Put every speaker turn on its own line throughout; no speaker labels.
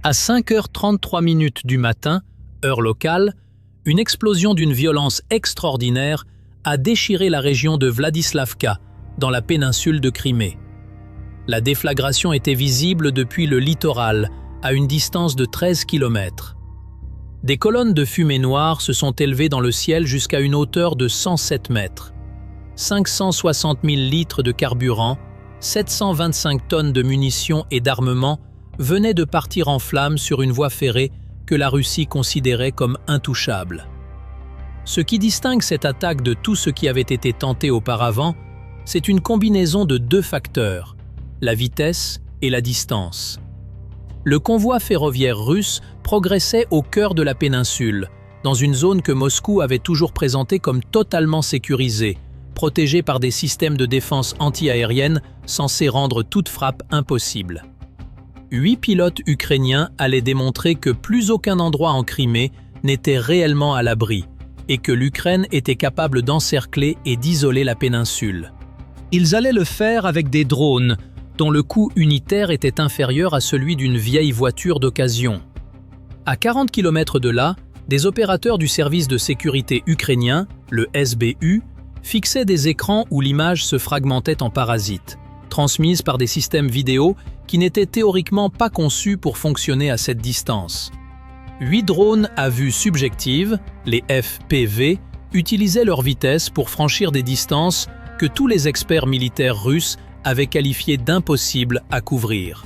À 5h33 du matin, heure locale, une explosion d'une violence extraordinaire a déchiré la région de Vladislavka, dans la péninsule de Crimée. La déflagration était visible depuis le littoral, à une distance de 13 km. Des colonnes de fumée noire se sont élevées dans le ciel jusqu'à une hauteur de 107 mètres. 560 000 litres de carburant, 725 tonnes de munitions et d'armement venaient de partir en flammes sur une voie ferrée que la Russie considérait comme intouchable. Ce qui distingue cette attaque de tout ce qui avait été tenté auparavant, c'est une combinaison de deux facteurs, la vitesse et la distance. Le convoi ferroviaire russe progressait au cœur de la péninsule, dans une zone que Moscou avait toujours présentée comme totalement sécurisée, protégée par des systèmes de défense anti-aérienne censés rendre toute frappe impossible. 8 pilotes ukrainiens allaient démontrer que plus aucun endroit en Crimée n'était réellement à l'abri et que l'Ukraine était capable d'encercler et d'isoler la péninsule. Ils allaient le faire avec des drones, dont le coût unitaire était inférieur à celui d'une vieille voiture d'occasion. À 40 km de là, des opérateurs du service de sécurité ukrainien, le SBU, fixaient des écrans où l'image se fragmentait en parasites, transmises par des systèmes vidéo qui n'étaient théoriquement pas conçus pour fonctionner à cette distance. 8 drones à vue subjective, les FPV, utilisaient leur vitesse pour franchir des distances que tous les experts militaires russes avaient qualifiées d'impossibles à couvrir.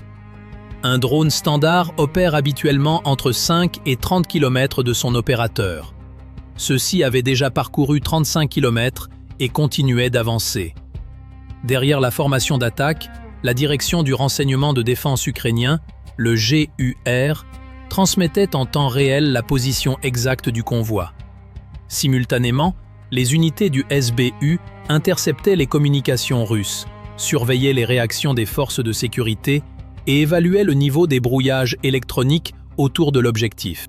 Un drone standard opère habituellement entre 5 et 30 km de son opérateur. Ceux-ci avaient déjà parcouru 35 km et continuaient d'avancer. Derrière la formation d'attaque, la direction du renseignement de défense ukrainien, le GUR, transmettait en temps réel la position exacte du convoi. Simultanément, les unités du SBU interceptaient les communications russes, surveillaient les réactions des forces de sécurité et évaluaient le niveau des brouillages électroniques autour de l'objectif.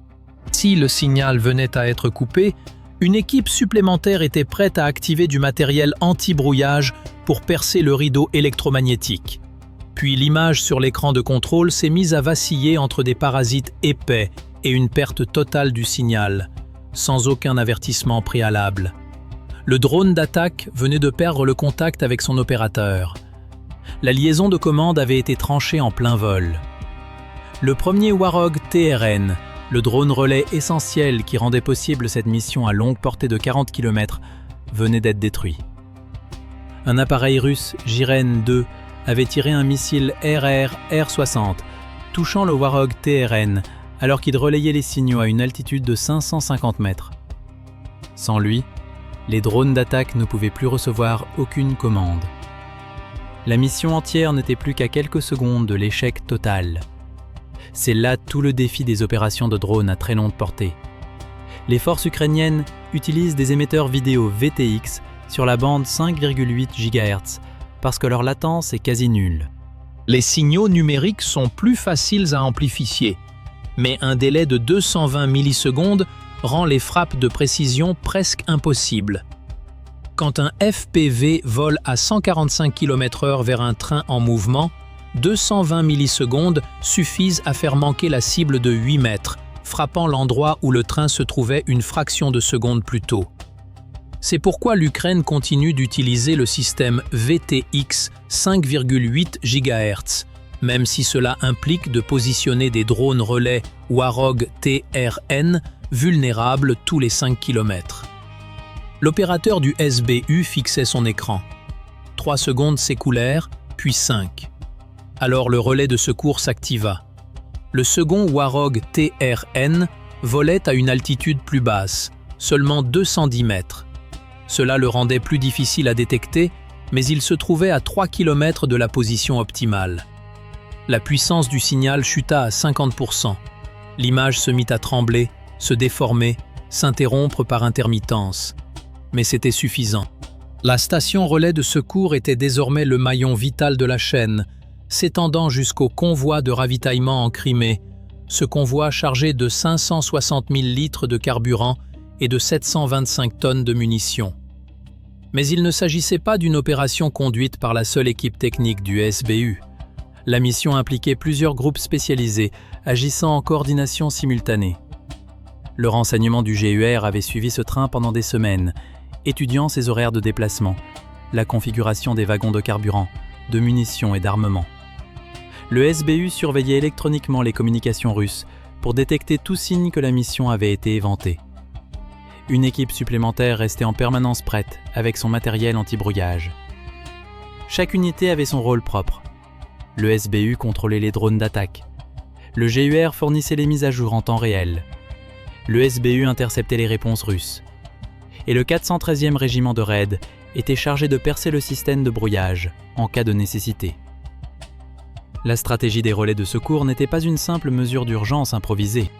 Si le signal venait à être coupé, une équipe supplémentaire était prête à activer du matériel anti-brouillage pour percer le rideau électromagnétique. Puis l'image sur l'écran de contrôle s'est mise à vaciller entre des parasites épais et une perte totale du signal, sans aucun avertissement préalable. Le drone d'attaque venait de perdre le contact avec son opérateur. La liaison de commande avait été tranchée en plein vol. Le premier Warhog TRN, le drone relais essentiel qui rendait possible cette mission à longue portée de 40 km, venait d'être détruit. Un appareil russe Jiren-2 avait tiré un missile RR-R60, touchant le Warhog TRN, alors qu'il relayait les signaux à une altitude de 550 mètres. Sans lui, les drones d'attaque ne pouvaient plus recevoir aucune commande. La mission entière n'était plus qu'à quelques secondes de l'échec total. C'est là tout le défi des opérations de drones à très longue portée. Les forces ukrainiennes utilisent des émetteurs vidéo VTX sur la bande 5,8 GHz parce que leur latence est quasi nulle. Les signaux numériques sont plus faciles à amplifier, mais un délai de 220 millisecondes rend les frappes de précision presque impossibles. Quand un FPV vole à 145 km/h vers un train en mouvement, 220 millisecondes suffisent à faire manquer la cible de 8 mètres, frappant l'endroit où le train se trouvait une fraction de seconde plus tôt. C'est pourquoi l'Ukraine continue d'utiliser le système VTX 5,8 GHz, même si cela implique de positionner des drones relais Warhog TRN vulnérables tous les 5 km. L'opérateur du SBU fixait son écran. 3 secondes s'écoulèrent, puis 5. Alors le relais de secours s'activa. Le second Warhog TRN volait à une altitude plus basse, seulement 210 mètres. Cela le rendait plus difficile à détecter, mais il se trouvait à 3 km de la position optimale. La puissance du signal chuta à 50%. L'image se mit à trembler, se déformer, s'interrompre par intermittence. Mais c'était suffisant. La station relais de secours était désormais le maillon vital de la chaîne, s'étendant jusqu'au convoi de ravitaillement en Crimée, ce convoi chargé de 560 000 litres de carburant et de 725 tonnes de munitions. Mais il ne s'agissait pas d'une opération conduite par la seule équipe technique du SBU. La mission impliquait plusieurs groupes spécialisés, agissant en coordination simultanée. Le renseignement du GUR avait suivi ce train pendant des semaines, étudiant ses horaires de déplacement, la configuration des wagons de carburant, de munitions et d'armement. Le SBU surveillait électroniquement les communications russes pour détecter tout signe que la mission avait été éventée. Une équipe supplémentaire restait en permanence prête avec son matériel anti-brouillage. Chaque unité avait son rôle propre. Le SBU contrôlait les drones d'attaque. Le GUR fournissait les mises à jour en temps réel. Le SBU interceptait les réponses russes. Et le 413e régiment de raid était chargé de percer le système de brouillage en cas de nécessité. La stratégie des relais de secours n'était pas une simple mesure d'urgence improvisée.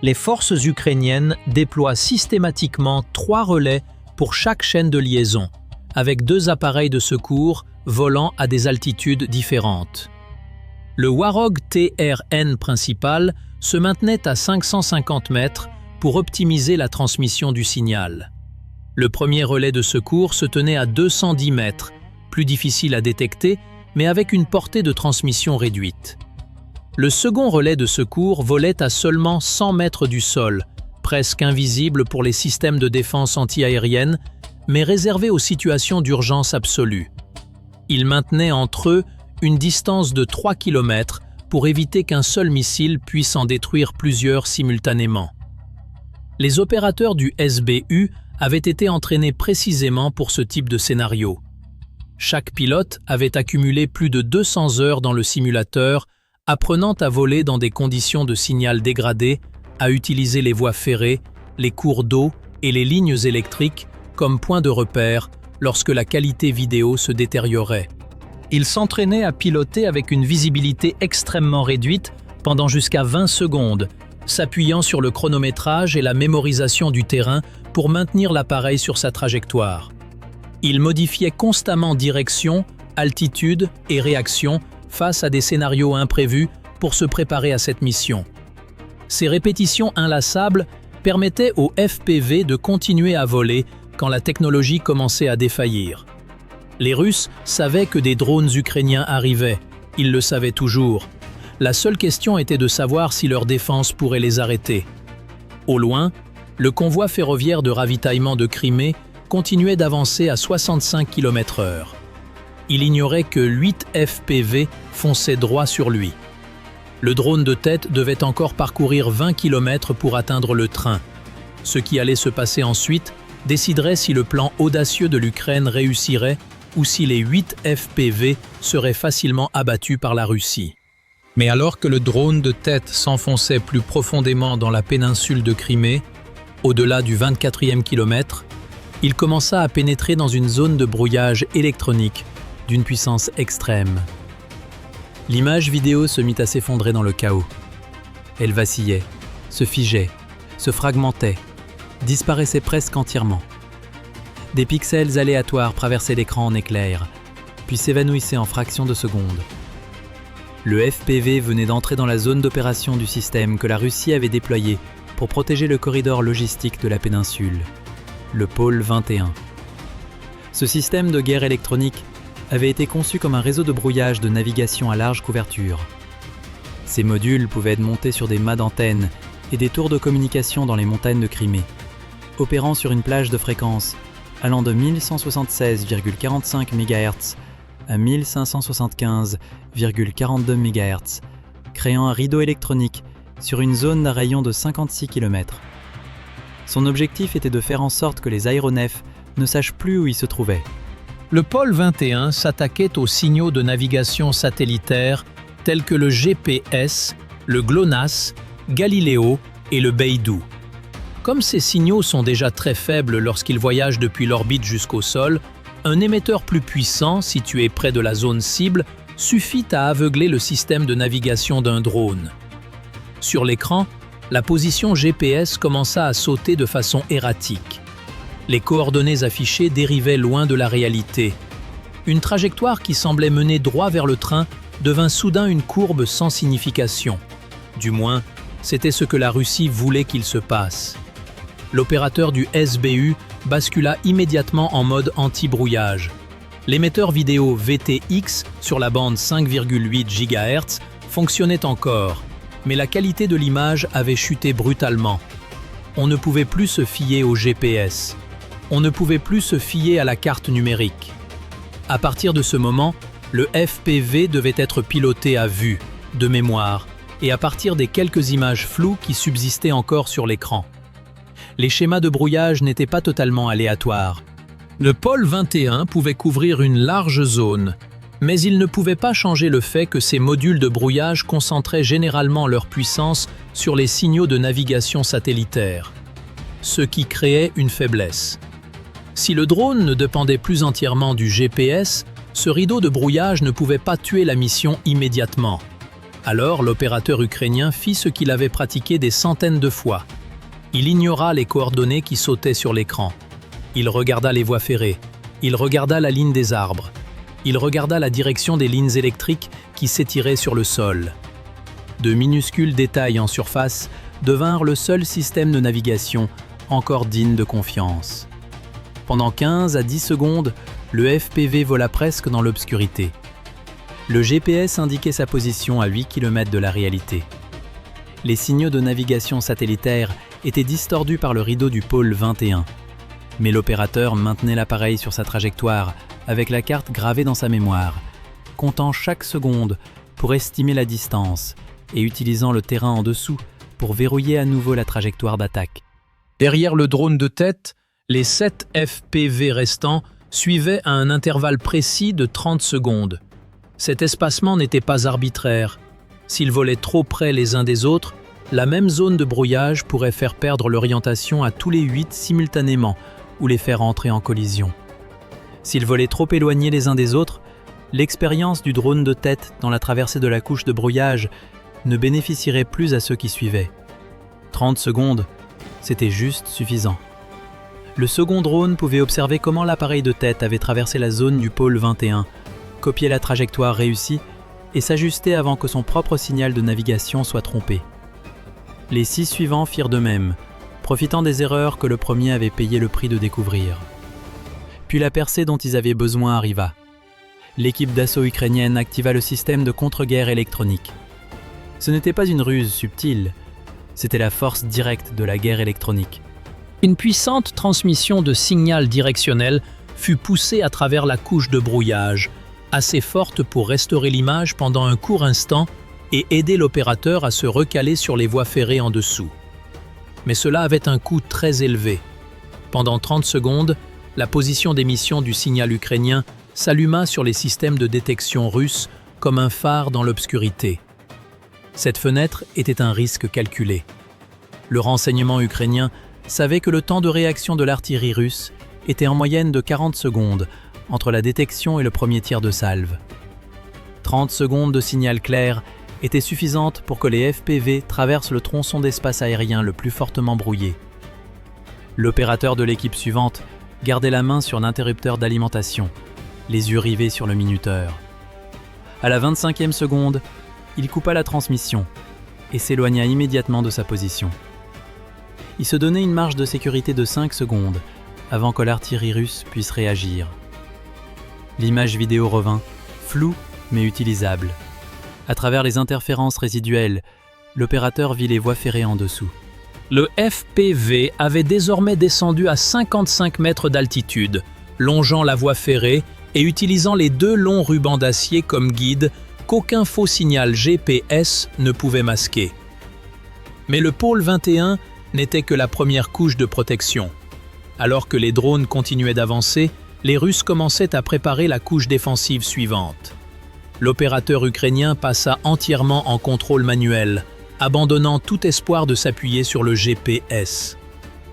Les forces ukrainiennes déploient systématiquement 3 relais pour chaque chaîne de liaison, avec 2 appareils de secours volant à des altitudes différentes. Le Warhog TRN principal se maintenait à 550 mètres pour optimiser la transmission du signal. Le premier relais de secours se tenait à 210 mètres, plus difficile à détecter, mais avec une portée de transmission réduite. Le second relais de secours volait à seulement 100 mètres du sol, presque invisible pour les systèmes de défense antiaérienne, mais réservé aux situations d'urgence absolue. Il maintenait entre eux une distance de 3 km pour éviter qu'un seul missile puisse en détruire plusieurs simultanément. Les opérateurs du SBU avaient été entraînés précisément pour ce type de scénario. Chaque pilote avait accumulé plus de 200 heures dans le simulateur, apprenant à voler dans des conditions de signal dégradées, à utiliser les voies ferrées, les cours d'eau et les lignes électriques comme point de repère lorsque la qualité vidéo se détériorait. Il s'entraînait à piloter avec une visibilité extrêmement réduite pendant jusqu'à 20 secondes, s'appuyant sur le chronométrage et la mémorisation du terrain pour maintenir l'appareil sur sa trajectoire. Il modifiait constamment direction, altitude et réaction face à des scénarios imprévus pour se préparer à cette mission. Ces répétitions inlassables permettaient au FPV de continuer à voler quand la technologie commençait à défaillir. Les Russes savaient que des drones ukrainiens arrivaient, ils le savaient toujours. La seule question était de savoir si leur défense pourrait les arrêter. Au loin, le convoi ferroviaire de ravitaillement de Crimée continuait d'avancer à 65 km/h. Il ignorait que 8 FPV fonçaient droit sur lui. Le drone de tête devait encore parcourir 20 km pour atteindre le train. Ce qui allait se passer ensuite déciderait si le plan audacieux de l'Ukraine réussirait ou si les 8 FPV seraient facilement abattus par la Russie. Mais alors que le drone de tête s'enfonçait plus profondément dans la péninsule de Crimée, au-delà du 24e kilomètre, il commença à pénétrer dans une zone de brouillage électronique d'une puissance extrême. L'image vidéo se mit à s'effondrer dans le chaos. Elle vacillait, se figeait, se fragmentait, disparaissait presque entièrement. Des pixels aléatoires traversaient l'écran en éclairs, puis s'évanouissaient en fractions de secondes. Le FPV venait d'entrer dans la zone d'opération du système que la Russie avait déployé pour protéger le corridor logistique de la péninsule, le pôle 21. Ce système de guerre électronique avait été conçu comme un réseau de brouillage de navigation à large couverture. Ces modules pouvaient être montés sur des mâts d'antennes et des tours de communication dans les montagnes de Crimée, opérant sur une plage de fréquences allant de 1176,45 MHz à 1575,42 MHz, créant un rideau électronique sur une zone d'un rayon de 56 km. Son objectif était de faire en sorte que les aéronefs ne sachent plus où ils se trouvaient. Le pôle 21 s'attaquait aux signaux de navigation satellitaires tels que le GPS, le GLONASS, Galileo et le Beidou. Comme ces signaux sont déjà très faibles lorsqu'ils voyagent depuis l'orbite jusqu'au sol, un émetteur plus puissant, situé près de la zone cible, suffit à aveugler le système de navigation d'un drone. Sur l'écran, la position GPS commença à sauter de façon erratique. Les coordonnées affichées dérivaient loin de la réalité. Une trajectoire qui semblait mener droit vers le train devint soudain une courbe sans signification. Du moins, c'était ce que la Russie voulait qu'il se passe. L'opérateur du SBU bascula immédiatement en mode anti-brouillage.
L'émetteur vidéo VTX sur la bande 5,8 GHz fonctionnait encore, mais la qualité de l'image avait chuté brutalement. On ne pouvait plus se fier au GPS. On ne pouvait plus se fier à la carte numérique. À partir de ce moment, le FPV devait être piloté à vue, de mémoire, et à partir des quelques images floues qui subsistaient encore sur l'écran. Les schémas de brouillage n'étaient pas totalement aléatoires. Le pôle 21 pouvait couvrir une large zone, mais il ne pouvait pas changer le fait que ces modules de brouillage concentraient généralement leur puissance sur les signaux de navigation satellitaire, ce qui créait une faiblesse. Si le drone ne dépendait plus entièrement du GPS, ce rideau de brouillage ne pouvait pas tuer la mission immédiatement. Alors l'opérateur ukrainien fit ce qu'il avait pratiqué des centaines de fois. Il ignora les coordonnées qui sautaient sur l'écran. Il regarda les voies ferrées. Il regarda la ligne des arbres. Il regarda la direction des lignes électriques qui s'étiraient sur le sol. De minuscules détails en surface devinrent le seul système de navigation encore digne de confiance. Pendant 15 à 10 secondes, le FPV vola presque dans l'obscurité. Le GPS indiquait sa position à 8 km de la réalité. Les signaux de navigation satellitaire étaient distordus par le rideau du pôle 21. Mais l'opérateur maintenait l'appareil sur sa trajectoire avec la carte gravée dans sa mémoire, comptant chaque seconde pour estimer la distance et utilisant le terrain en dessous pour verrouiller à nouveau la trajectoire d'attaque. Derrière le drone de tête, les 7 FPV restants suivaient à un intervalle précis de 30 secondes. Cet espacement n'était pas arbitraire. S'ils volaient trop près les uns des autres, la même zone de brouillage pourrait faire perdre l'orientation à tous les 8 simultanément ou les faire entrer en collision. S'ils volaient trop éloignés les uns des autres, l'expérience du drone de tête dans la traversée de la couche de brouillage ne bénéficierait plus à ceux qui suivaient. 30 secondes, c'était juste suffisant. Le second drone pouvait observer comment l'appareil de tête avait traversé la zone du pôle 21, copier la trajectoire réussie et s'ajuster avant que son propre signal de navigation soit trompé. Les 6 suivants firent de même, profitant des erreurs que le premier avait payé le prix de découvrir. Puis la percée dont ils avaient besoin arriva. L'équipe d'assaut ukrainienne activa le système de contre-guerre électronique. Ce n'était pas une ruse subtile, c'était la force directe de la guerre électronique. Une puissante transmission de signal directionnel fut poussée à travers la couche de brouillage, assez forte pour restaurer l'image pendant un court instant et aider l'opérateur à se recaler sur les voies ferrées en dessous. Mais cela avait un coût très élevé. Pendant 30 secondes, la position d'émission du signal ukrainien s'alluma sur les systèmes de détection russes comme un phare dans l'obscurité. Cette fenêtre était un risque calculé. Le renseignement ukrainien savait que le temps de réaction de l'artillerie russe était en moyenne de 40 secondes entre la détection et le premier tir de salve. 30 secondes de signal clair étaient suffisantes pour que les FPV traversent le tronçon d'espace aérien le plus fortement brouillé. L'opérateur de l'équipe suivante gardait la main sur l'interrupteur d'alimentation, les yeux rivés sur le minuteur. À la 25e seconde, il coupa la transmission et s'éloigna immédiatement de sa position. Il se donnait une marge de sécurité de 5 secondes avant que l'artillerie russe puisse réagir. L'image vidéo revint, floue mais utilisable. À travers les interférences résiduelles, l'opérateur vit les voies ferrées en dessous. Le FPV avait désormais descendu à 55 mètres d'altitude, longeant la voie ferrée et utilisant les 2 longs rubans d'acier comme guide qu'aucun faux signal GPS ne pouvait masquer. Mais le pôle 21 n'était que la première couche de protection. Alors que les drones continuaient d'avancer, les Russes commençaient à préparer la couche défensive suivante. L'opérateur ukrainien passa entièrement en contrôle manuel, abandonnant tout espoir de s'appuyer sur le GPS.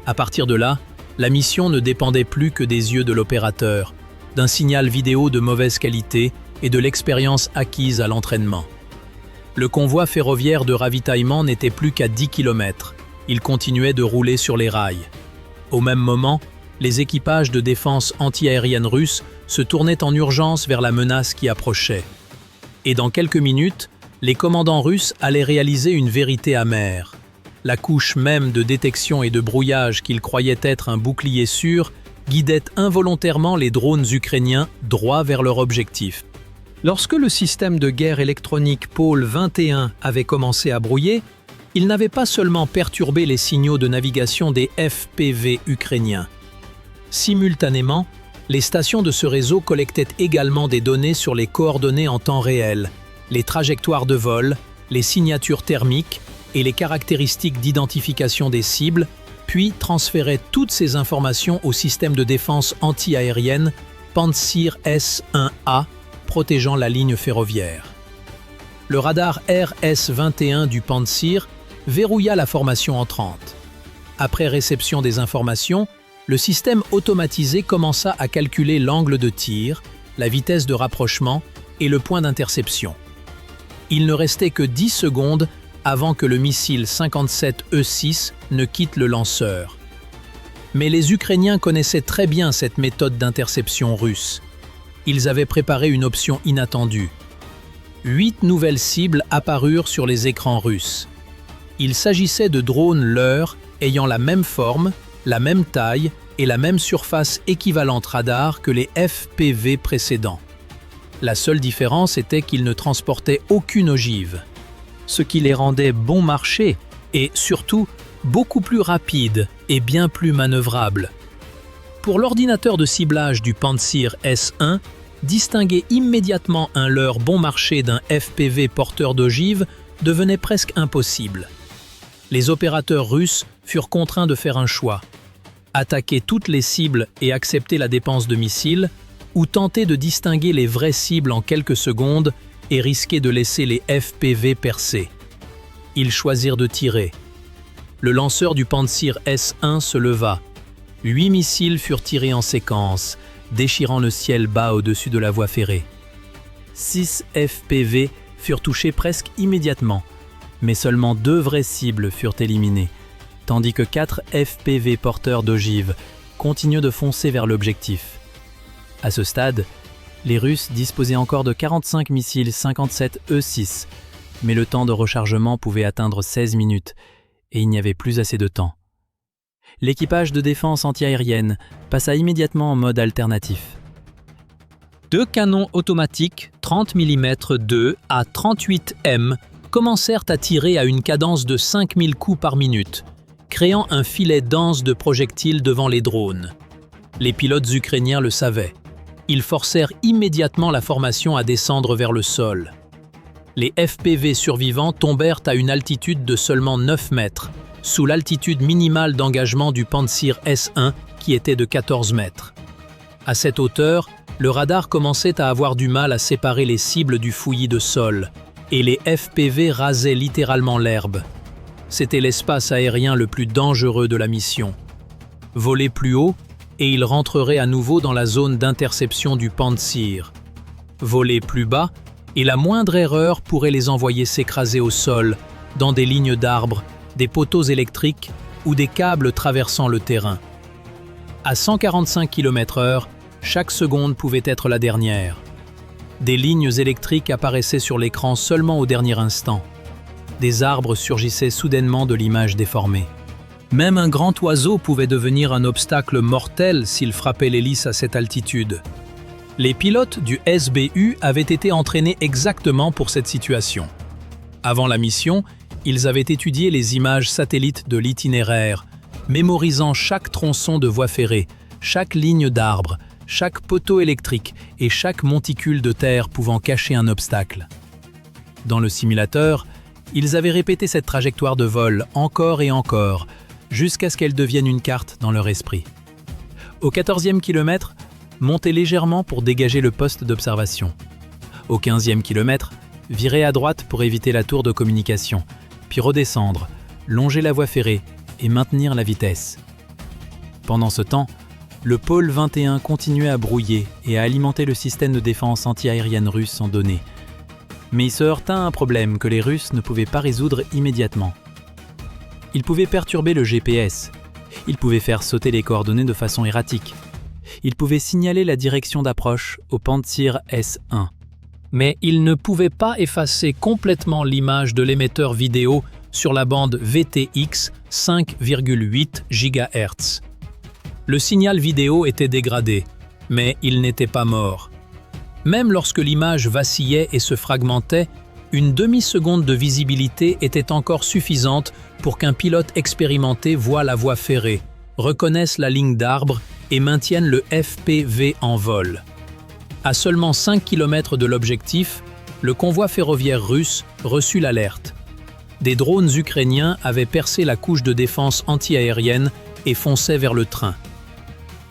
À partir de là, la mission ne dépendait plus que des yeux de l'opérateur, d'un signal vidéo de mauvaise qualité et de l'expérience acquise à l'entraînement. Le convoi ferroviaire de ravitaillement n'était plus qu'à 10 km. Il continuait de rouler sur les rails. Au même moment, les équipages de défense antiaérienne russes se tournaient en urgence vers la menace qui approchait. Et dans quelques minutes, les commandants russes allaient réaliser une vérité amère. La couche même de détection et de brouillage qu'ils croyaient être un bouclier sûr guidait involontairement les drones ukrainiens droit vers leur objectif.
Lorsque le système de guerre électronique Pôle 21 avait commencé à brouiller, il n'avait pas seulement perturbé les signaux de navigation des FPV ukrainiens. Simultanément, les stations de ce réseau collectaient également des données sur les coordonnées en temps réel, les trajectoires de vol, les signatures thermiques et les caractéristiques d'identification des cibles, puis transféraient toutes ces informations au système de défense anti-aérienne Pantsir S-1A, protégeant la ligne ferroviaire. Le radar RS-21 du Pantsir verrouilla la formation entrante. Après réception des informations, le système automatisé commença à calculer l'angle de tir, la vitesse de rapprochement et le point d'interception. Il ne restait que 10 secondes avant que le missile 57E6 ne quitte le lanceur. Mais les Ukrainiens connaissaient très bien cette méthode d'interception russe. Ils avaient préparé une option inattendue. 8 nouvelles cibles apparurent sur les écrans russes. Il s'agissait de drones leurres ayant la même forme, la même taille et la même surface équivalente radar que les FPV précédents. La seule différence était qu'ils ne transportaient aucune ogive, ce qui les rendait bon marché et, surtout, beaucoup plus rapides et bien plus manœuvrables. Pour l'ordinateur de ciblage du Pantsir S1, distinguer immédiatement un leurre bon marché d'un FPV porteur d'ogive devenait presque impossible. Les opérateurs russes furent contraints de faire un choix: attaquer toutes les cibles et accepter la dépense de missiles, ou tenter de distinguer les vraies cibles en quelques secondes et risquer de laisser les FPV percer. Ils choisirent de tirer. Le lanceur du Pantsir S1 se leva. 8 missiles furent tirés en séquence, déchirant le ciel bas au-dessus de la voie ferrée. 6 FPV furent touchés presque immédiatement, mais seulement 2 vraies cibles furent éliminées, tandis que 4 FPV porteurs d'ogives continuaient de foncer vers l'objectif. À ce stade, les Russes disposaient encore de 45 missiles 57E6, mais le temps de rechargement pouvait atteindre 16 minutes, et il n'y avait plus assez de temps. L'équipage de défense antiaérienne passa immédiatement en mode alternatif. 2 canons automatiques 30 mm 2 à 38 M commencèrent à tirer à une cadence de 5000 coups par minute, créant un filet dense de projectiles devant les drones. Les pilotes ukrainiens le savaient. Ils forcèrent immédiatement la formation à descendre vers le sol. Les FPV survivants tombèrent à une altitude de seulement 9 mètres, sous l'altitude minimale d'engagement du Pantsir S1 qui était de 14 mètres. À cette hauteur, le radar commençait à avoir du mal à séparer les cibles du fouillis de sol, et les FPV rasaient littéralement l'herbe. C'était l'espace aérien le plus dangereux de la mission. Voler plus haut, et ils rentreraient à nouveau dans la zone d'interception du Pantsir. Voler plus bas, et la moindre erreur pourrait les envoyer s'écraser au sol, dans des lignes d'arbres, des poteaux électriques ou des câbles traversant le terrain. À 145 km/h, chaque seconde pouvait être la dernière. Des lignes électriques apparaissaient sur l'écran seulement au dernier instant. Des arbres surgissaient soudainement de l'image déformée. Même un grand oiseau pouvait devenir un obstacle mortel s'il frappait l'hélice à cette altitude. Les pilotes du SBU avaient été entraînés exactement pour cette situation. Avant la mission, ils avaient étudié les images satellites de l'itinéraire, mémorisant chaque tronçon de voie ferrée, chaque ligne d'arbre, chaque poteau électrique et chaque monticule de terre pouvant cacher un obstacle. Dans le simulateur, ils avaient répété cette trajectoire de vol encore et encore, jusqu'à ce qu'elle devienne une carte dans leur esprit. Au 14e kilomètre, montez légèrement pour dégager le poste d'observation. Au 15e kilomètre, virez à droite pour éviter la tour de communication, puis redescendre, longer la voie ferrée et maintenir la vitesse. Pendant ce temps, le pôle 21 continuait à brouiller et à alimenter le système de défense antiaérienne russe en données. Mais il se heurta à un problème que les Russes ne pouvaient pas résoudre immédiatement. Ils pouvaient perturber le GPS. Ils pouvaient faire sauter les coordonnées de façon erratique. Ils pouvaient signaler la direction d'approche au Pantsir S1. Mais ils ne pouvaient pas effacer complètement l'image de l'émetteur vidéo sur la bande VTX 5,8 GHz.
Le signal vidéo était dégradé, mais il n'était pas mort. Même lorsque l'image vacillait et se fragmentait, une demi-seconde de visibilité était encore suffisante pour qu'un pilote expérimenté voie la voie ferrée, reconnaisse la ligne d'arbre et maintienne le FPV en vol. À seulement 5 km de l'objectif, le convoi ferroviaire russe reçut l'alerte. Des drones ukrainiens avaient percé la couche de défense antiaérienne et fonçaient vers le train.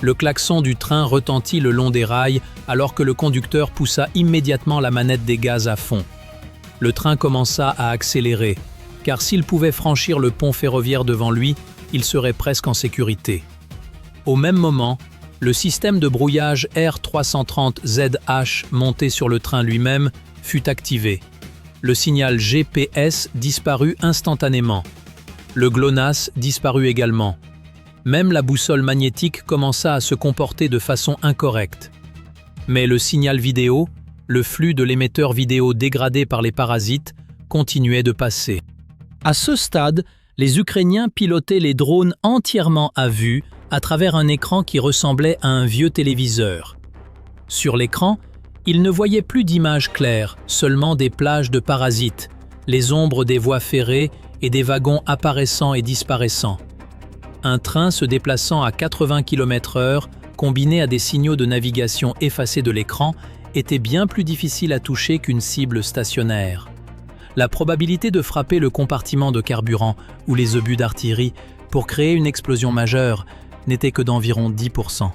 Le klaxon du train retentit le long des rails alors que le conducteur poussa immédiatement la manette des gaz à fond. Le train commença à accélérer, car s'il pouvait franchir le pont ferroviaire devant lui, il serait presque en sécurité. Au même moment, le système de brouillage R330ZH monté sur le train lui-même fut activé. Le signal GPS disparut instantanément. Le GLONASS disparut également. Même la boussole magnétique commença à se comporter de façon incorrecte. Mais le signal vidéo, le flux de l'émetteur vidéo dégradé par les parasites, continuait de passer. À ce stade, les Ukrainiens pilotaient les drones entièrement à vue à travers un écran qui ressemblait à un vieux téléviseur. Sur l'écran, ils ne voyaient plus d'images claires, seulement des plages de parasites, les ombres des voies ferrées et des wagons apparaissant et disparaissant. Un train se déplaçant à 80 km/h, combiné à des signaux de navigation effacés de l'écran, était bien plus difficile à toucher qu'une cible stationnaire. La probabilité de frapper le compartiment de carburant ou les obus d'artillerie pour créer une explosion majeure n'était que d'environ 10%.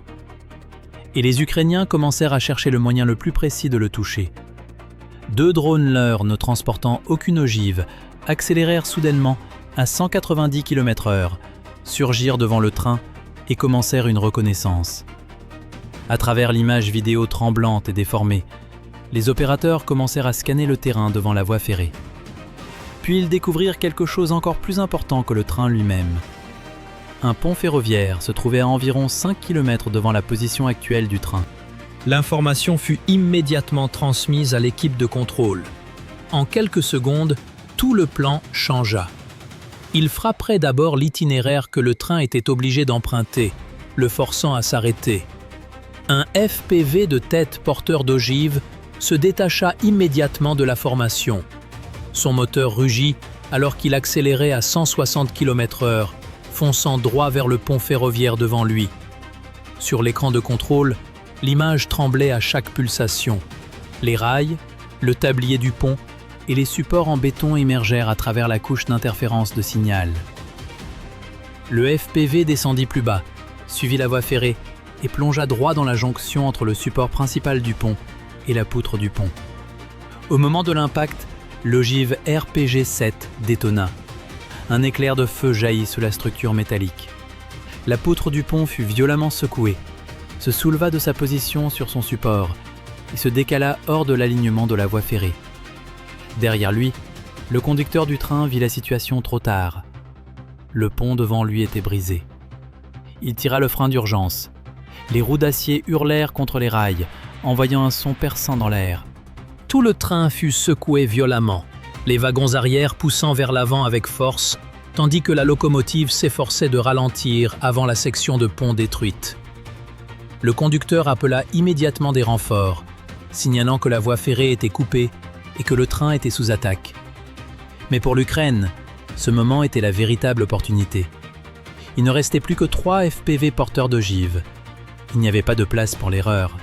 Et les Ukrainiens commencèrent à chercher le moyen le plus précis de le toucher. 2 drones leurs ne transportant aucune ogive accélérèrent soudainement à 190 km/h, surgirent devant le train et commencèrent une reconnaissance. À travers l'image vidéo tremblante et déformée, les opérateurs commencèrent à scanner le terrain devant la voie ferrée. Puis ils découvrirent quelque chose encore plus important que le train lui-même. Un pont ferroviaire se trouvait à environ 5 km devant la position actuelle du train. L'information fut immédiatement transmise à l'équipe de contrôle. En quelques secondes, tout le plan changea. Il frapperait d'abord l'itinéraire que le train était obligé d'emprunter, le forçant à s'arrêter. Un FPV de tête porteur d'ogive se détacha immédiatement de la formation. Son moteur rugit alors qu'il accélérait à 160 km/h, fonçant droit vers le pont ferroviaire devant lui. Sur l'écran de contrôle, l'image tremblait à chaque pulsation. Les rails, le tablier du pont et les supports en béton émergèrent à travers la couche d'interférence de signal. Le FPV descendit plus bas, suivit la voie ferrée et plongea droit dans la jonction entre le support principal du pont et la poutre du pont. Au moment de l'impact, l'ogive RPG-7 détonna. Un éclair de feu jaillit sous la structure métallique. La poutre du pont fut violemment secouée, se souleva de sa position sur son support et se décala hors de l'alignement de la voie ferrée. Derrière lui, le conducteur du train vit la situation trop tard. Le pont devant lui était brisé. Il tira le frein d'urgence. Les roues d'acier hurlèrent contre les rails, envoyant un son perçant dans l'air. Tout le train fut secoué violemment, les wagons arrière poussant vers l'avant avec force, tandis que la locomotive s'efforçait de ralentir avant la section de pont détruite. Le conducteur appela immédiatement des renforts, signalant que la voie ferrée était coupée et que le train était sous attaque. Mais pour l'Ukraine, ce moment était la véritable opportunité. Il ne restait plus que 3 FPV porteurs d'ogives. Il n'y avait pas de place pour l'erreur.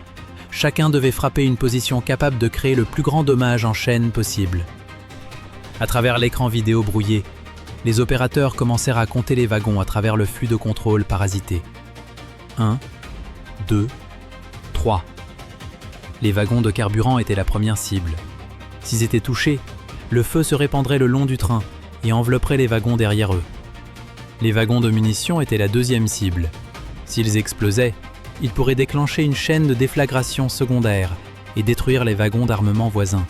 Chacun devait frapper une position capable de créer le plus grand dommage en chaîne possible. À travers l'écran vidéo brouillé, les opérateurs commencèrent à compter les wagons à travers le flux de contrôle parasité. 1, 2, 3. Les wagons de carburant étaient la première cible. S'ils étaient touchés, le feu se répandrait le long du train et envelopperait les wagons derrière eux. Les wagons de munitions étaient la deuxième cible. S'ils explosaient, ils pourraient déclencher une chaîne de déflagration secondaire et détruire les wagons d'armement voisins.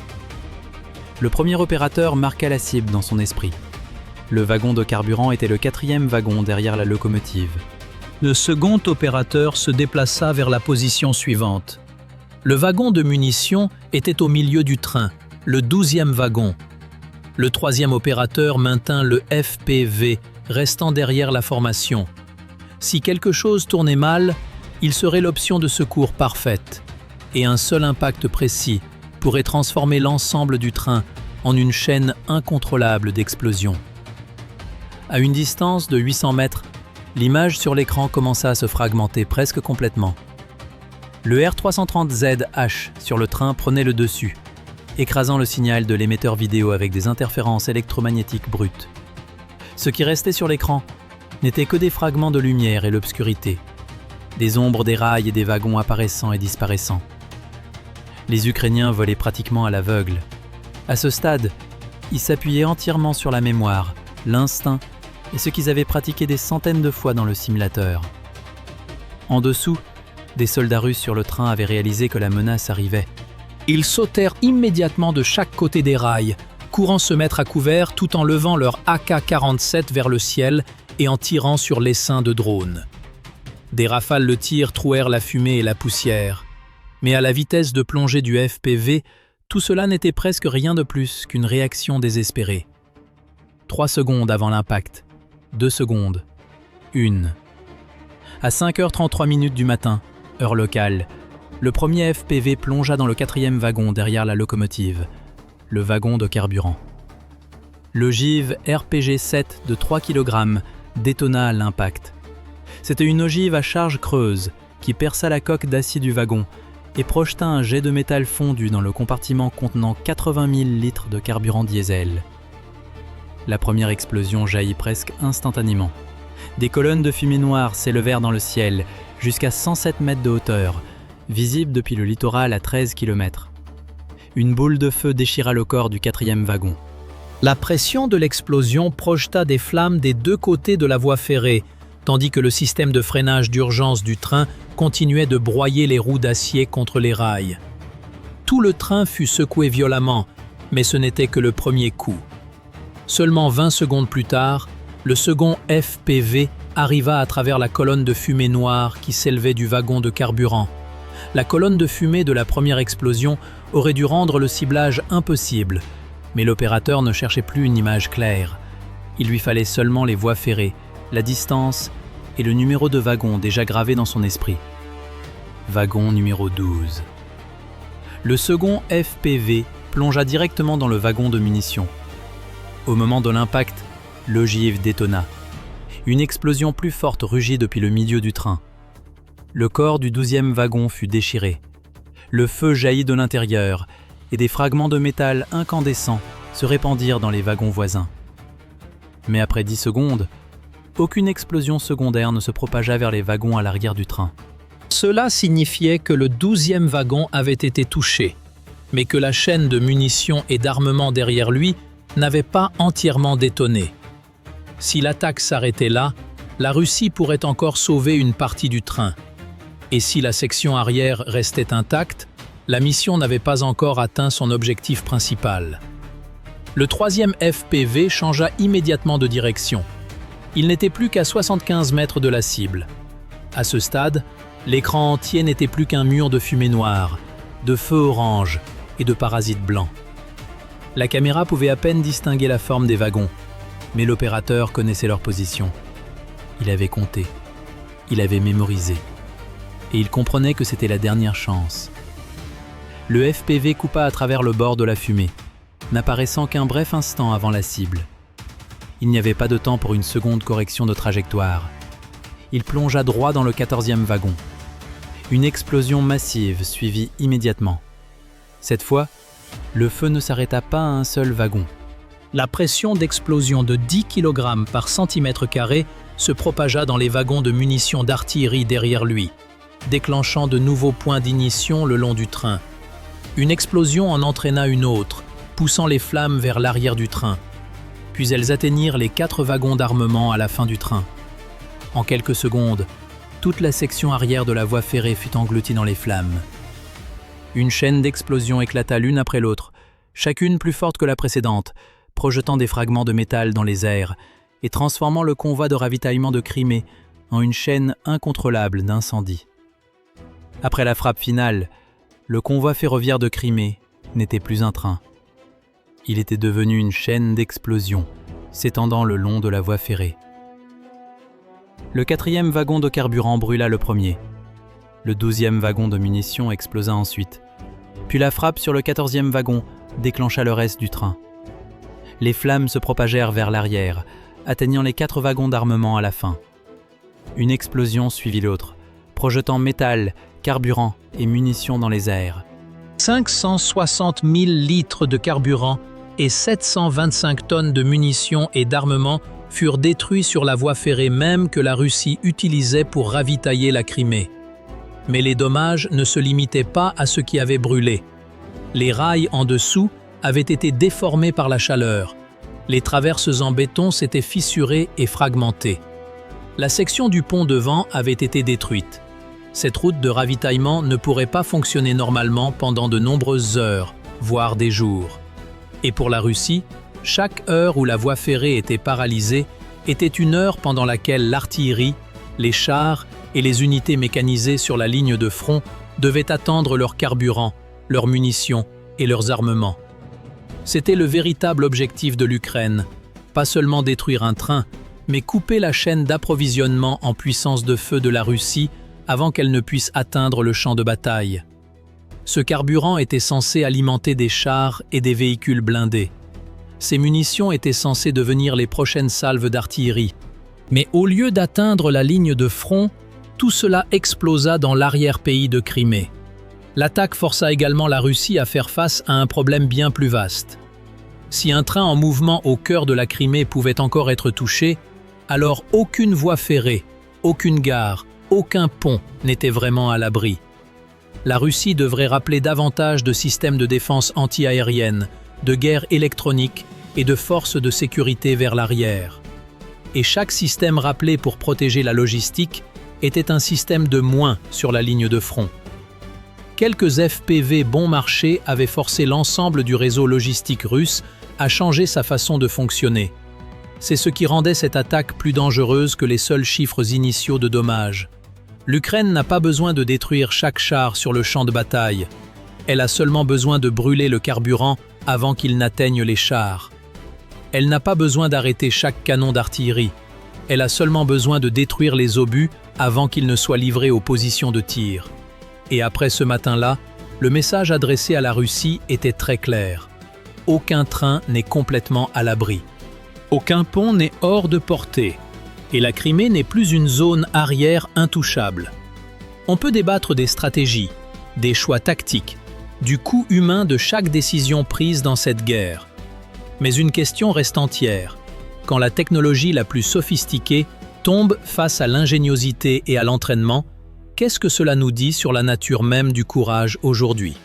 Le premier opérateur marqua la cible dans son esprit. Le wagon de carburant était le 4e wagon derrière la locomotive. Le second opérateur se déplaça vers la position suivante. Le wagon de munitions était au milieu du train, le 12e wagon. Le 3e opérateur maintint le FPV, restant derrière la formation. Si quelque chose tournait mal, il serait l'option de secours parfaite, et un seul impact précis pourrait transformer l'ensemble du train en une chaîne incontrôlable d'explosions. À une distance de 800 mètres, l'image sur l'écran commença à se fragmenter presque complètement. Le R330ZH sur le train prenait le dessus, écrasant le signal de l'émetteur vidéo avec des interférences électromagnétiques brutes. Ce qui restait sur l'écran n'était que des fragments de lumière et l'obscurité, des ombres des rails et des wagons apparaissant et disparaissant. Les Ukrainiens volaient pratiquement à l'aveugle. À ce stade, ils s'appuyaient entièrement sur la mémoire, l'instinct et ce qu'ils avaient pratiqué des centaines de fois dans le simulateur. En dessous, des soldats russes sur le train avaient réalisé que la menace arrivait. Ils sautèrent immédiatement de chaque côté des rails, courant se mettre à couvert tout en levant leur AK-47 vers le ciel et en tirant sur l'essaim de drones. Des rafales de tir trouèrent la fumée et la poussière. Mais à la vitesse de plongée du FPV, tout cela n'était presque rien de plus qu'une réaction désespérée. 3 secondes avant l'impact, 2 secondes, 1. À 5h33 du matin, heure locale, le premier FPV plongea dans le 4e wagon derrière la locomotive, le wagon de carburant. L'ogive RPG-7 de 3 kg détonna à l'impact. C'était une ogive à charge creuse qui perça la coque d'acier du wagon et projeta un jet de métal fondu dans le compartiment contenant 80 000 litres de carburant diesel. La première explosion jaillit presque instantanément. Des colonnes de fumée noire s'élevèrent dans le ciel jusqu'à 107 mètres de hauteur, visibles depuis le littoral à 13 km. Une boule de feu déchira le corps du 4e wagon. La pression de l'explosion projeta des flammes des 2 côtés de la voie ferrée, tandis que le système de freinage d'urgence du train continuait de broyer les roues d'acier contre les rails. Tout le train fut secoué violemment, mais ce n'était que le premier coup. Seulement 20 secondes plus tard, le second FPV arriva à travers la colonne de fumée noire qui s'élevait du wagon de carburant. La colonne de fumée de la première explosion aurait dû rendre le ciblage impossible, mais l'opérateur ne cherchait plus une image claire. Il lui fallait seulement les voies ferrées, la distance et le numéro de wagon déjà gravé dans son esprit. Wagon numéro 12. Le second FPV plongea directement dans le wagon de munitions. Au moment de l'impact, l'ogive détonna. Une explosion plus forte rugit depuis le milieu du train. Le corps du 12e wagon fut déchiré. Le feu jaillit de l'intérieur et des fragments de métal incandescents se répandirent dans les wagons voisins. Mais après 10 secondes, aucune explosion secondaire ne se propagea vers les wagons à l'arrière du train. Cela signifiait que le 12e wagon avait été touché, mais que la chaîne de munitions et d'armement derrière lui n'avait pas entièrement détonné. Si l'attaque s'arrêtait là, la Russie pourrait encore sauver une partie du train. Et si la section arrière restait intacte, la mission n'avait pas encore atteint son objectif principal. Le 3e FPV changea immédiatement de direction. Il n'était plus qu'à 75 mètres de la cible. À ce stade, l'écran entier n'était plus qu'un mur de fumée noire, de feu orange et de parasites blancs. La caméra pouvait à peine distinguer la forme des wagons, mais l'opérateur connaissait leur position. Il avait compté, il avait mémorisé, et il comprenait que c'était la dernière chance. Le FPV coupa à travers le bord de la fumée, n'apparaissant qu'un bref instant avant la cible. Il n'y avait pas de temps pour une seconde correction de trajectoire. Il plongea droit dans le 14e wagon. Une explosion massive suivit immédiatement. Cette fois, le feu ne s'arrêta pas à un seul wagon. La pression d'explosion de 10 kg par centimètre carré se propagea dans les wagons de munitions d'artillerie derrière lui, déclenchant de nouveaux points d'ignition le long du train. Une explosion en entraîna une autre, poussant les flammes vers l'arrière du train. Puis elles atteignirent les 4 wagons d'armement à la fin du train. En quelques secondes, toute la section arrière de la voie ferrée fut engloutie dans les flammes. Une chaîne d'explosions éclata l'une après l'autre, chacune plus forte que la précédente, projetant des fragments de métal dans les airs et transformant le convoi de ravitaillement de Crimée en une chaîne incontrôlable d'incendie. Après la frappe finale, le convoi ferroviaire de Crimée n'était plus un train. Il était devenu une chaîne d'explosions s'étendant le long de la voie ferrée.
Le 4e wagon de carburant brûla le premier. Le 12e wagon de munitions explosa ensuite. Puis la frappe sur le 14e wagon déclencha le reste du train. Les flammes se propagèrent vers l'arrière, atteignant les 4 wagons d'armement à la fin. Une explosion suivit l'autre, projetant métal, carburant et munitions dans les airs.
560 000 litres de carburant et 725 tonnes de munitions et d'armement furent détruits sur la voie ferrée même que la Russie utilisait pour ravitailler la Crimée. Mais les dommages ne se limitaient pas à ce qui avait brûlé. Les rails en dessous avaient été déformés par la chaleur. Les traverses en béton s'étaient fissurées et fragmentées. La section du pont devant avait été détruite. Cette route de ravitaillement ne pourrait pas fonctionner normalement pendant de nombreuses heures, voire des jours. Et pour la Russie, chaque heure où la voie ferrée était paralysée était une heure pendant laquelle l'artillerie, les chars et les unités mécanisées sur la ligne de front devaient attendre leur carburant, leurs munitions et leurs armements. C'était le véritable objectif de l'Ukraine, pas seulement détruire un train, mais couper la chaîne d'approvisionnement en puissance de feu de la Russie avant qu'elle ne puisse atteindre le champ de bataille. Ce carburant était censé alimenter des chars et des véhicules blindés. Ces munitions étaient censées devenir les prochaines salves d'artillerie. Mais au lieu d'atteindre la ligne de front, tout cela explosa dans l'arrière-pays de Crimée. L'attaque força également la Russie à faire face à un problème bien plus vaste. Si un train en mouvement au cœur de la Crimée pouvait encore être touché, alors aucune voie ferrée, aucune gare, aucun pont n'était vraiment à l'abri. La Russie devrait rappeler davantage de systèmes de défense anti-aérienne, de guerre électronique et de forces de sécurité vers l'arrière. Et chaque système rappelé pour protéger la logistique était un système de moins sur la ligne de front. Quelques FPV bon marché avaient forcé l'ensemble du réseau logistique russe à changer sa façon de fonctionner. C'est ce qui rendait cette attaque plus dangereuse que les seuls chiffres initiaux de dommages. L'Ukraine n'a pas besoin de détruire chaque char sur le champ de bataille. Elle a seulement besoin de brûler le carburant avant qu'il n'atteigne les chars. Elle n'a pas besoin d'arrêter chaque canon d'artillerie. Elle a seulement besoin de détruire les obus avant qu'ils ne soient livrés aux positions de tir. Et après ce matin-là, le message adressé à la Russie était très clair. Aucun train n'est complètement à l'abri. Aucun pont n'est hors de portée. Et la Crimée n'est plus une zone arrière intouchable. On peut débattre des stratégies, des choix tactiques, du coût humain de chaque décision prise dans cette guerre. Mais une question reste entière. Quand la technologie la plus sophistiquée tombe face à l'ingéniosité et à l'entraînement, qu'est-ce que cela nous dit sur la nature même du courage aujourd'hui ?